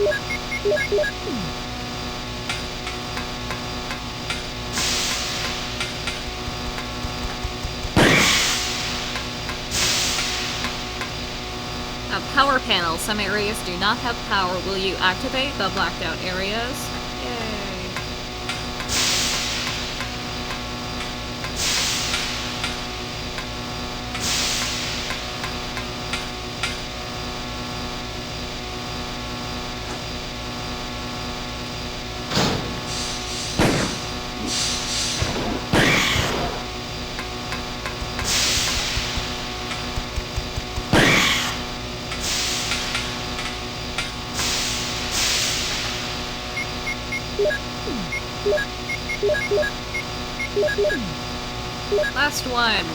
A power panel. Some areas do not have power. Will you activate the blacked out areas? Yay. Last one.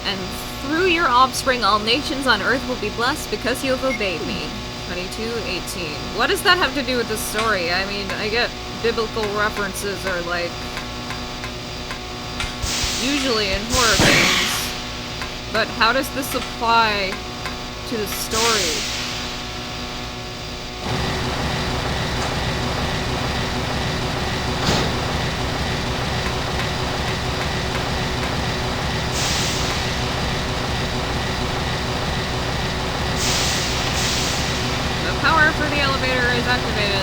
And through your offspring, all nations on Earth will be blessed because you have obeyed me. 22:18. What does that have to do with the story? I mean, I get biblical references are like usually in horror games, but how does this apply to the story? Power for the elevator is activated.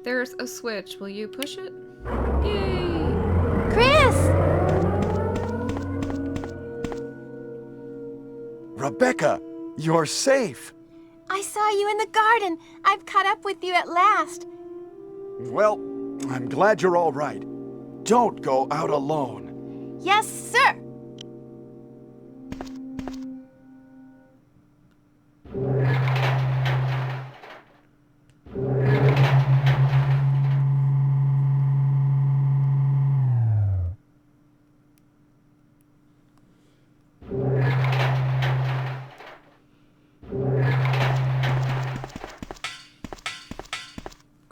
There's a switch. Will you push it? Yay! Chris! Rebecca, you're safe. I saw you in the garden. I've caught up with you at last. Well, I'm glad you're all right. Don't go out alone. Yes, sir.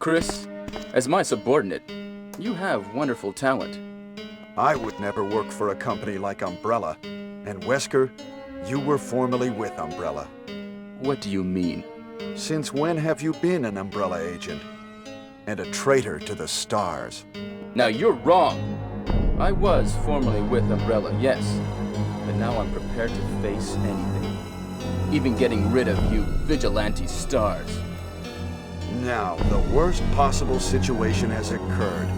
Chris, as my subordinate, you have wonderful talent. I would never work for a company like Umbrella. And Wesker, you were formerly with Umbrella. What do you mean? Since when have you been an Umbrella agent? And a traitor to the stars? Now you're wrong. I was formerly with Umbrella, yes. But now I'm prepared to face anything. Even getting rid of you vigilante stars. Now, the worst possible situation has occurred.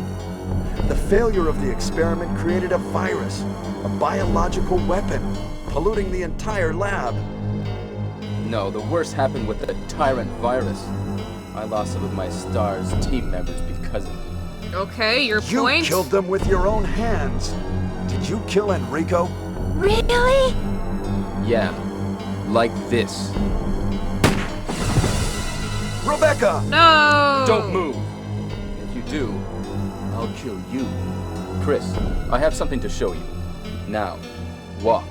The failure of the experiment created a virus, a biological weapon, polluting the entire lab. No, the worst happened with the Tyrant virus. I lost some of my star's team members because of it. Okay, your point? You killed them with your own hands. Did you kill Enrico? Really? Yeah, like this. Rebecca! No! Don't move! If you do, I'll kill you. Chris, I have something to show you. Now, walk.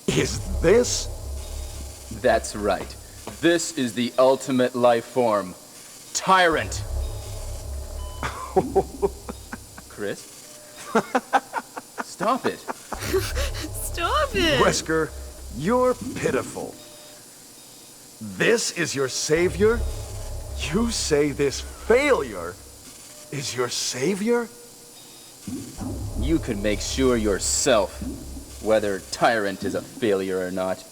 Is this? That's right. This is the ultimate life form. Tyrant. Chris? Stop it. Stop it! Wesker, you're pitiful. This is your savior? You say this failure is your savior? You could make sure yourself whether Tyrant is a failure or not.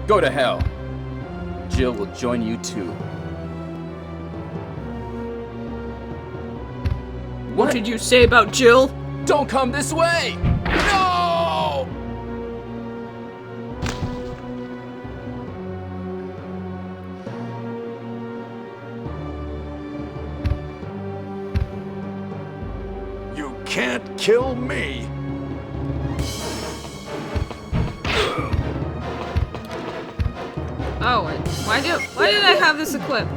Go to hell. Jill will join you too. What did you say about Jill? Don't come this way! No! You can't kill me! Oh, why did I have this equipped?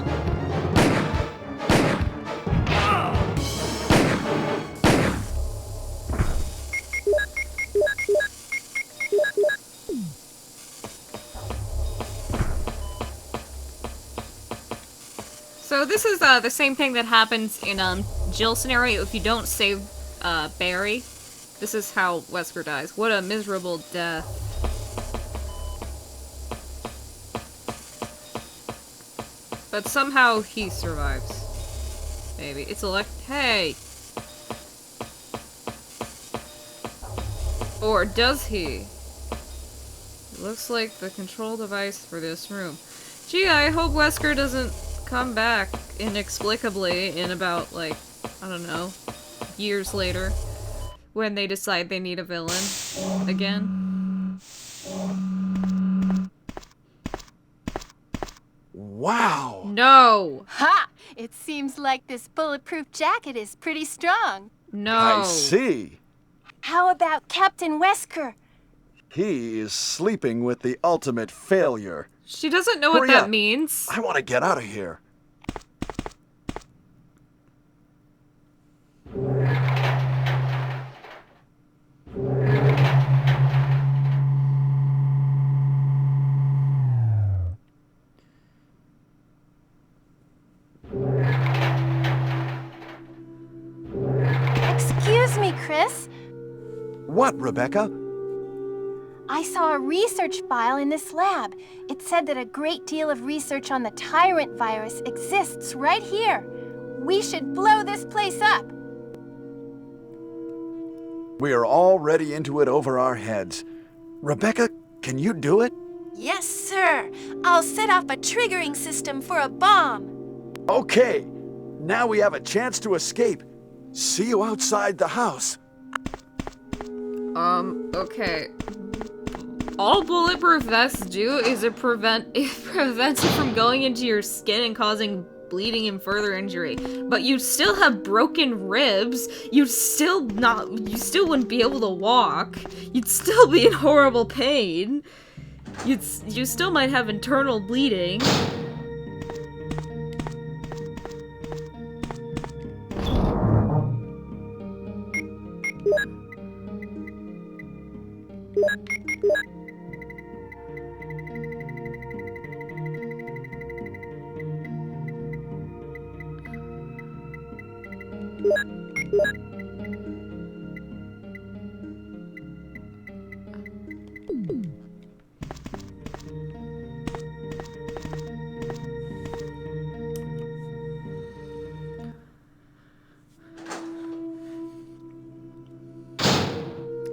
So this is the same thing that happens in Jill's scenario if you don't save Barry. This is how Wesker dies. What a miserable death. But somehow he survives. Maybe. It's hey! Or does he? It looks like the control device for this room. Gee, I hope Wesker doesn't come back inexplicably in about, like, I don't know, years later. When they decide they need a villain. Again. Wow! No! Ha! It seems like this bulletproof jacket is pretty strong. No. I see. How about Captain Wesker? He is sleeping with the ultimate failure. She doesn't know what Hurry that up. means. I want to get out of here. Excuse me, Chris. What, Rebecca? I saw a research file in this lab. It said that a great deal of research on the Tyrant virus exists right here. We should blow this place up. We are already into it over our heads. Rebecca, can you do it? Yes, sir. I'll set off a triggering system for a bomb. Okay. Now we have a chance to escape. See you outside the house. Okay. All bulletproof vests do is it prevents it from going into your skin and causing bleeding and further injury. But you'd still have broken ribs. You still wouldn't be able to walk. You'd still be in horrible pain. You still might have internal bleeding.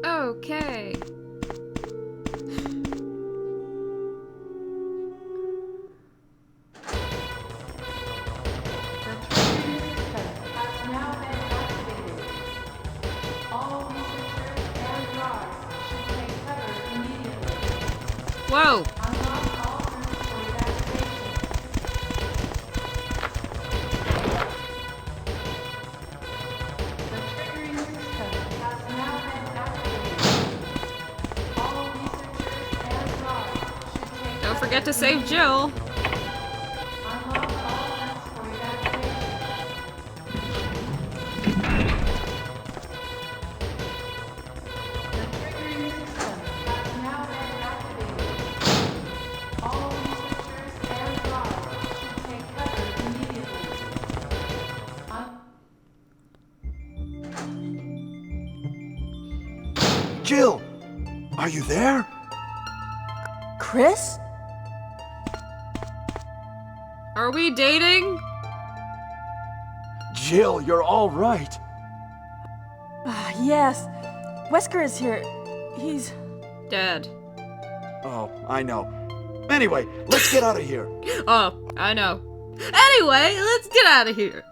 Okay. Whoa! forget to save Jill. Jill! Are you there? Chris? Are we dating? Jill, you're all right. Yes. Wesker is here. He's... Dead. Oh, I know. Anyway, let's get out of here. Oh, I know. Anyway, let's get out of here.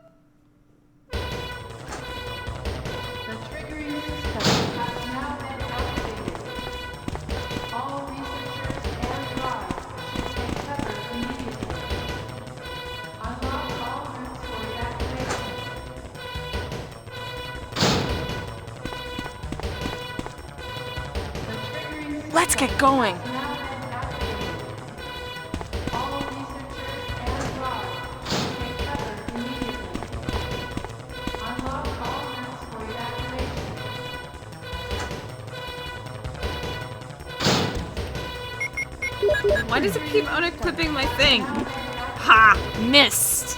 Let's get going. Why does it keep unequipping my thing? Ha! Missed!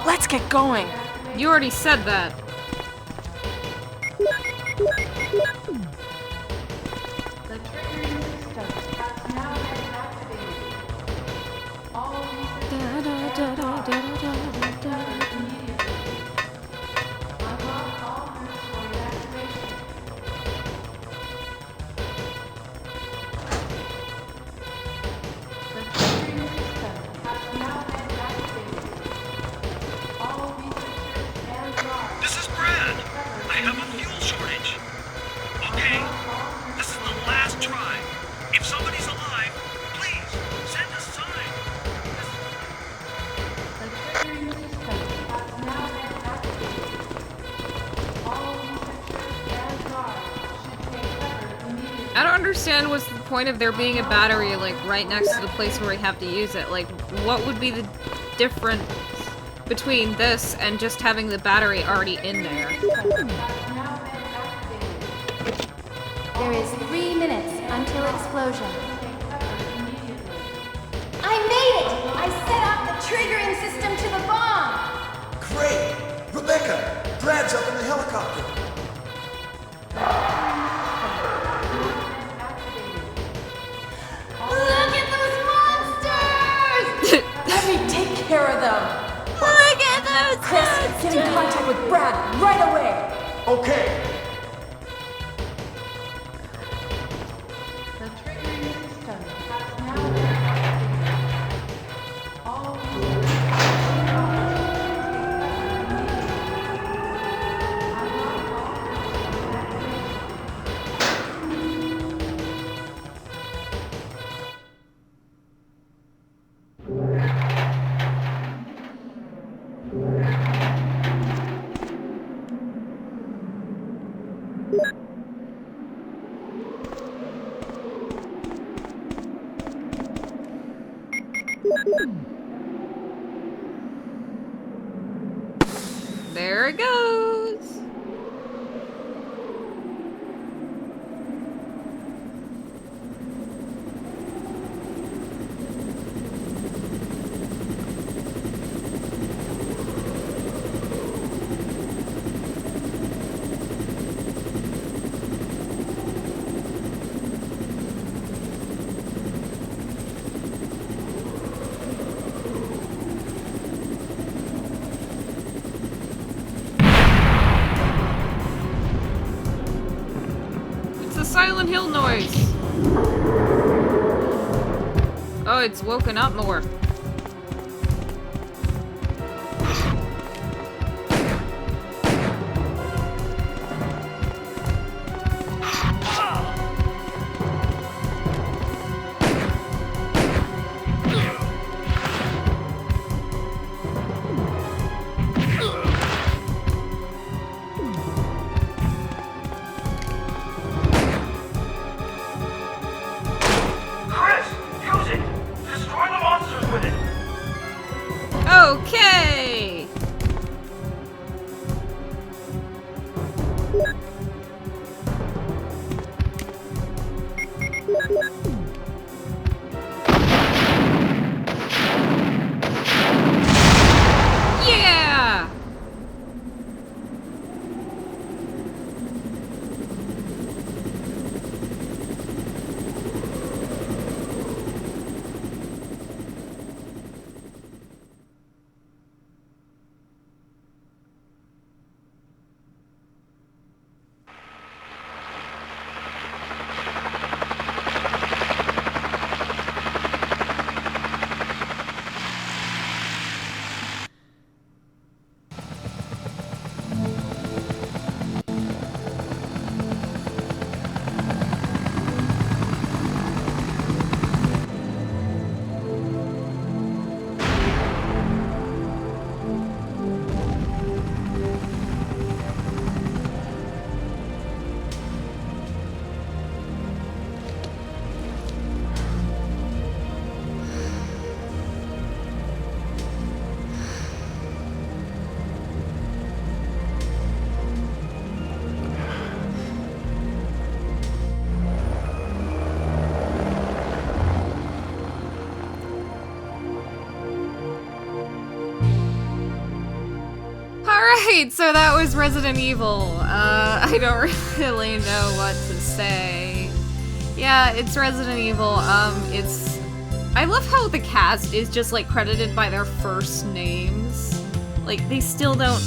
Let's get going. You already said that. This is Brad. I have a fuel shortage. Okay, this is the last try. If somebody's alive, please send a sign. I don't understand what's the point of there being a battery, like, right next to the place where we have to use it. Like, what would be the difference between this and just having the battery already in there? There is 3 minutes until explosion. I made it! I set off the triggering system to the bomb! Great! Rebecca, Brad's up in the helicopter. Look at those monsters! Let me take care of them. Look at those Chris, get in contact with Brad right away. Okay. There it goes! Silent Hill noise. Oh, it's woken up more. Alright, so that was Resident Evil. I don't really know what to say. Yeah, it's Resident Evil. I love how the cast is just, like, credited by their first names. Like, they still don't...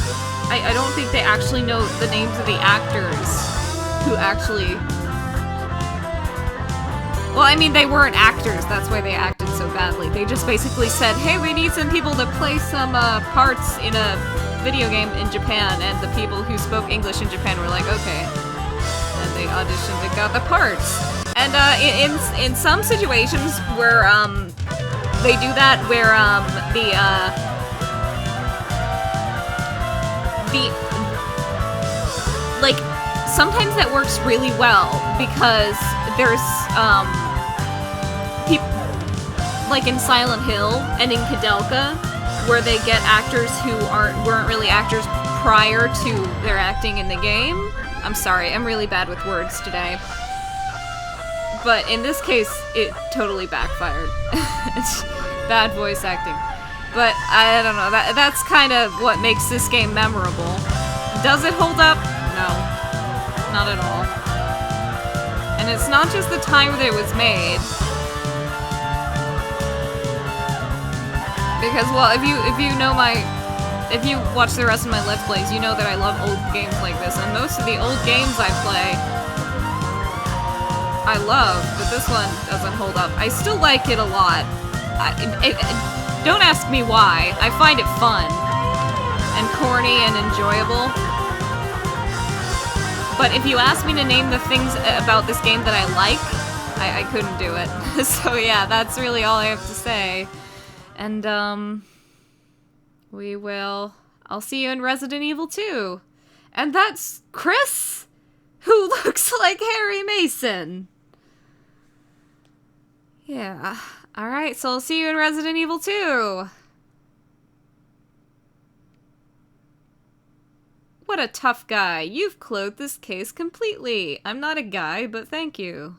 I don't think they actually know the names of the actors who actually... Well, I mean, they weren't actors, that's why they acted so badly. They just basically said, hey, we need some people to play some, parts in a video game in Japan, and the people who spoke English in Japan were like, okay. And they auditioned and got the parts. And, in some situations where, they do that, where, like, sometimes that works really well, because there's, like in Silent Hill and in Kadelka, where they get actors who weren't really actors prior to their acting in the game. I'm sorry, I'm really bad with words today. But in this case, it totally backfired. It's bad voice acting. But I don't know, that's kind of what makes this game memorable. Does it hold up? No. Not at all. And it's not just the time that it was made. Because, well, if you watch the rest of my Let's Plays, you know that I love old games like this, and most of the old games I play, I love, but this one doesn't hold up. I still like it a lot. Don't ask me why. I find it fun, and corny, and enjoyable. But if you ask me to name the things about this game that I like, I couldn't do it. So yeah, that's really all I have to say. And, I'll see you in Resident Evil 2. And that's Chris, who looks like Harry Mason. Yeah. Alright, so I'll see you in Resident Evil 2. What a tough guy. You've clothed this case completely. I'm not a guy, but thank you.